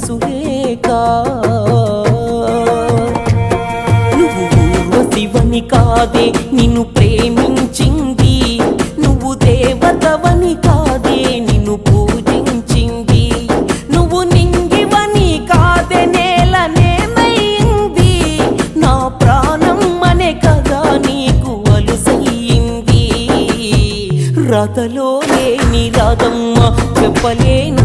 సురేఖ నువ్వు ఊర్వశివని కాదే నిన్ను ప్రేమించింది, నువ్వు దేవతవని కాదే నిన్ను పూజించింది, నువ్వు నింగివని కాదే నేలనేమైంది, నా ప్రాణం అనే కదా నీకు అలుసయ్యింది. రాతలో లేని రాధమ్మ చెప్పలేను